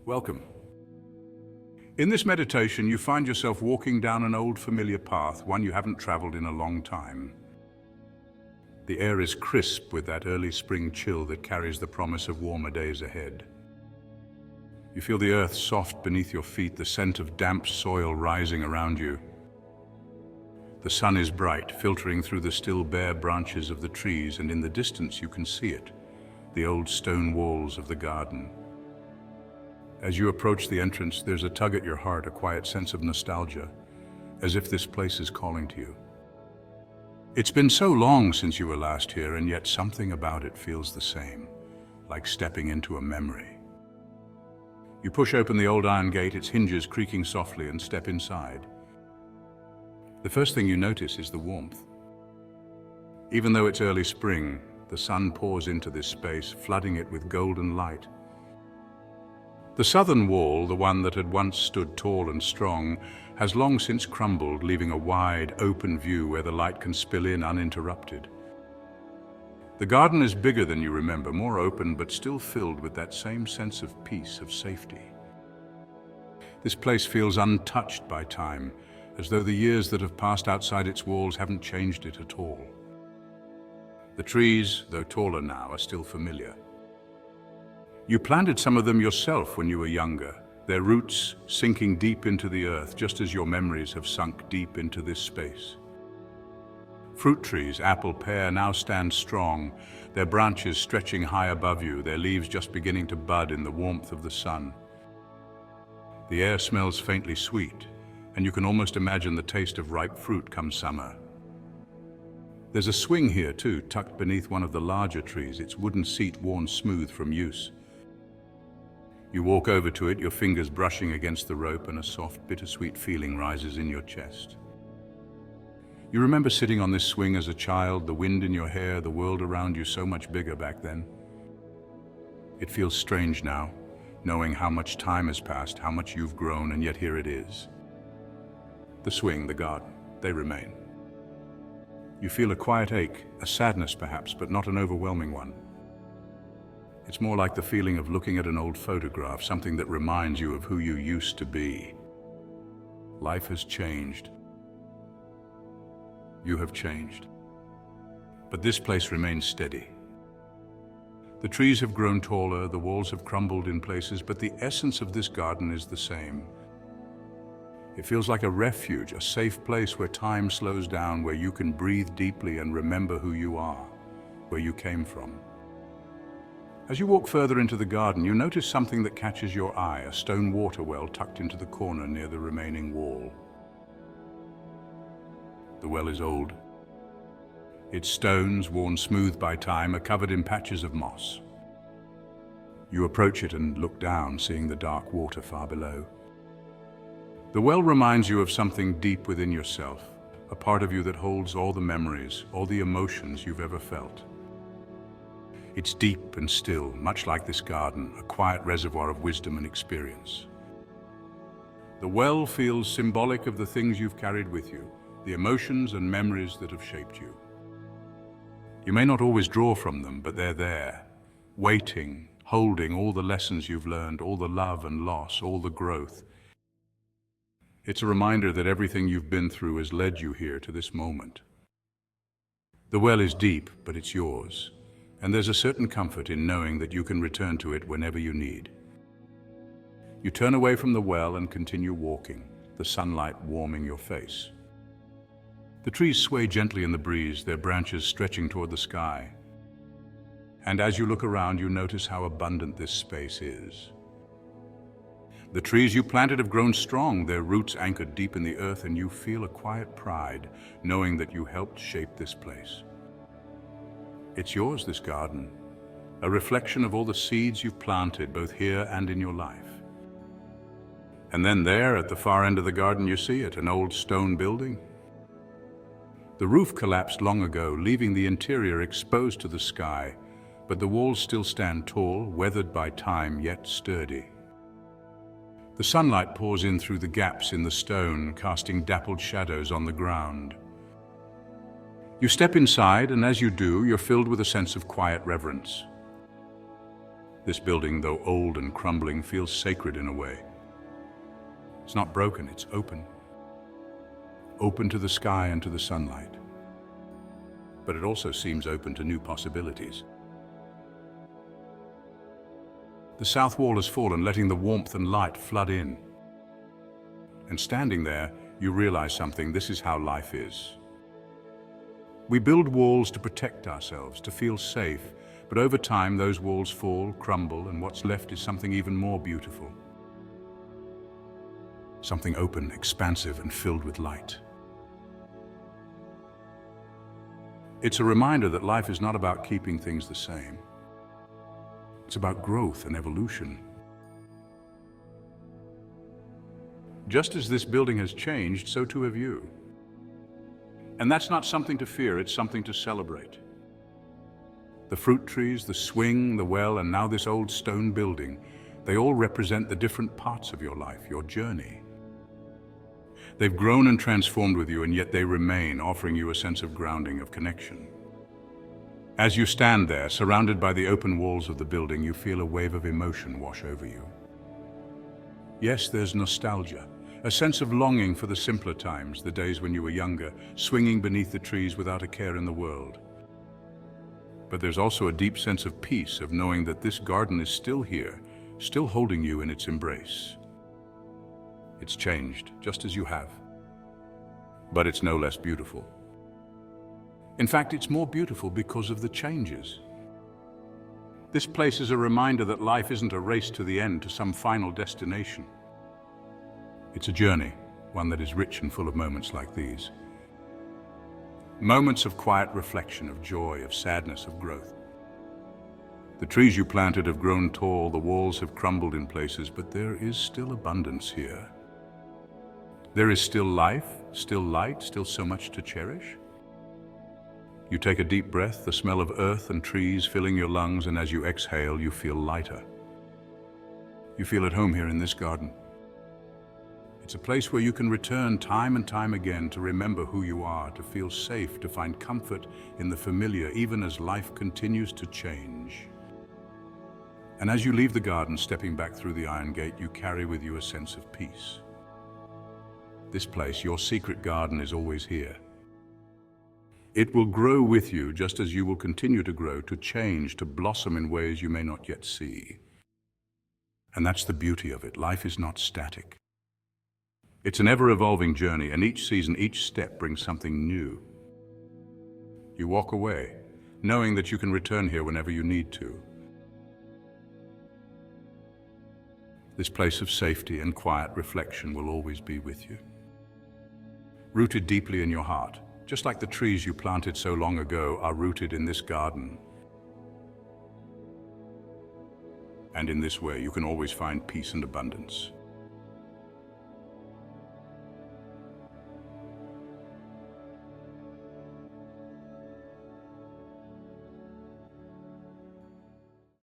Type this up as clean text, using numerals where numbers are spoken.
Welcome. In this meditation, you find yourself walking down an old familiar path, one you haven't traveled in a long time. The air is crisp with that early spring chill that carries the promise of warmer days ahead. You feel the earth soft beneath your feet, the scent of damp soil rising around you. The sun is bright, filtering through the still bare branches of the trees, and in the distance you can see it, the old stone walls of the garden. As you approach the entrance, there's a tug at your heart, a quiet sense of nostalgia, as if this place is calling to you. It's been so long since you were last here, and yet something about it feels the same, like stepping into a memory. You push open the old iron gate, its hinges creaking softly, and step inside. The first thing you notice is the warmth. Even though it's early spring, the sun pours into this space, flooding it with golden light. The southern wall, the one that had once stood tall and strong, has long since crumbled, leaving a wide, open view where the light can spill in uninterrupted. The garden is bigger than you remember, more open, but still filled with that same sense of peace, of safety. This place feels untouched by time, as though the years that have passed outside its walls haven't changed it at all. The trees, though taller now, are still familiar. You planted some of them yourself when you were younger, their roots sinking deep into the earth, just as your memories have sunk deep into this space. Fruit trees, apple, pear, now stand strong, their branches stretching high above you, their leaves just beginning to bud in the warmth of the sun. The air smells faintly sweet, and you can almost imagine the taste of ripe fruit come summer. There's a swing here too, tucked beneath one of the larger trees, its wooden seat worn smooth from use. You walk over to it, your fingers brushing against the rope, and a soft, bittersweet feeling rises in your chest. You remember sitting on this swing as a child, the wind in your hair, the world around you so much bigger back then. It feels strange now, knowing how much time has passed, how much you've grown, and yet here it is. The swing, the garden, they remain. You feel a quiet ache, a sadness perhaps, but not an overwhelming one. It's more like the feeling of looking at an old photograph, something that reminds you of who you used to be. Life has changed. You have changed. But this place remains steady. The trees have grown taller, the walls have crumbled in places, but the essence of this garden is the same. It feels like a refuge, a safe place where time slows down, where you can breathe deeply and remember who you are, where you came from. As you walk further into the garden, you notice something that catches your eye, a stone water well tucked into the corner near the remaining wall. The well is old. Its stones, worn smooth by time, are covered in patches of moss. You approach it and look down, seeing the dark water far below. The well reminds you of something deep within yourself, a part of you that holds all the memories, all the emotions you've ever felt. It's deep and still, much like this garden, a quiet reservoir of wisdom and experience. The well feels symbolic of the things you've carried with you, the emotions and memories that have shaped you. You may not always draw from them, but they're there, waiting, holding all the lessons you've learned, all the love and loss, all the growth. It's a reminder that everything you've been through has led you here to this moment. The well is deep, but it's yours. And there's a certain comfort in knowing that you can return to it whenever you need. You turn away from the well and continue walking, the sunlight warming your face. The trees sway gently in the breeze, their branches stretching toward the sky. And as you look around, you notice how abundant this space is. The trees you planted have grown strong, their roots anchored deep in the earth, and you feel a quiet pride, knowing that you helped shape this place. It's yours, this garden, a reflection of all the seeds you've planted, both here and in your life. And then there, at the far end of the garden, you see it, an old stone building. The roof collapsed long ago, leaving the interior exposed to the sky, but the walls still stand tall, weathered by time, yet sturdy. The sunlight pours in through the gaps in the stone, casting dappled shadows on the ground. You step inside, and as you do, you're filled with a sense of quiet reverence. This building, though old and crumbling, feels sacred in a way. It's not broken, it's open. Open to the sky and to the sunlight. But it also seems open to new possibilities. The south wall has fallen, letting the warmth and light flood in. And standing there, you realize something. This is how life is. We build walls to protect ourselves, to feel safe, but over time those walls fall, crumble, and what's left is something even more beautiful. Something open, expansive, and filled with light. It's a reminder that life is not about keeping things the same. It's about growth and evolution. Just as this building has changed, so too have you. And that's not something to fear, it's something to celebrate. The fruit trees, the swing, the well, and now this old stone building, they all represent the different parts of your life, your journey. They've grown and transformed with you, and yet they remain, offering you a sense of grounding, of connection. As you stand there, surrounded by the open walls of the building, you feel a wave of emotion wash over you. Yes, there's nostalgia, a sense of longing for the simpler times, the days when you were younger, swinging beneath the trees without a care in the world. But there's also a deep sense of peace, of knowing that this garden is still here, still holding you in its embrace. It's changed, just as you have. But it's no less beautiful. In fact, it's more beautiful because of the changes. This place is a reminder that life isn't a race to the end, to some final destination. It's a journey, one that is rich and full of moments like these. Moments of quiet reflection, of joy, of sadness, of growth. The trees you planted have grown tall, the walls have crumbled in places, but there is still abundance here. There is still life, still light, still so much to cherish. You take a deep breath, the smell of earth and trees filling your lungs, and as you exhale, you feel lighter. You feel at home here in this garden. It's a place where you can return time and time again to remember who you are, to feel safe, to find comfort in the familiar, even as life continues to change. And as you leave the garden, stepping back through the iron gate, you carry with you a sense of peace. This place, your secret garden, is always here. It will grow with you just as you will continue to grow, to change, to blossom in ways you may not yet see. And that's the beauty of it. Life is not static. It's an ever-evolving journey, and each season, each step brings something new. You walk away, knowing that you can return here whenever you need to. This place of safety and quiet reflection will always be with you. Rooted deeply in your heart, just like the trees you planted so long ago are rooted in this garden. And in this way, you can always find peace and abundance.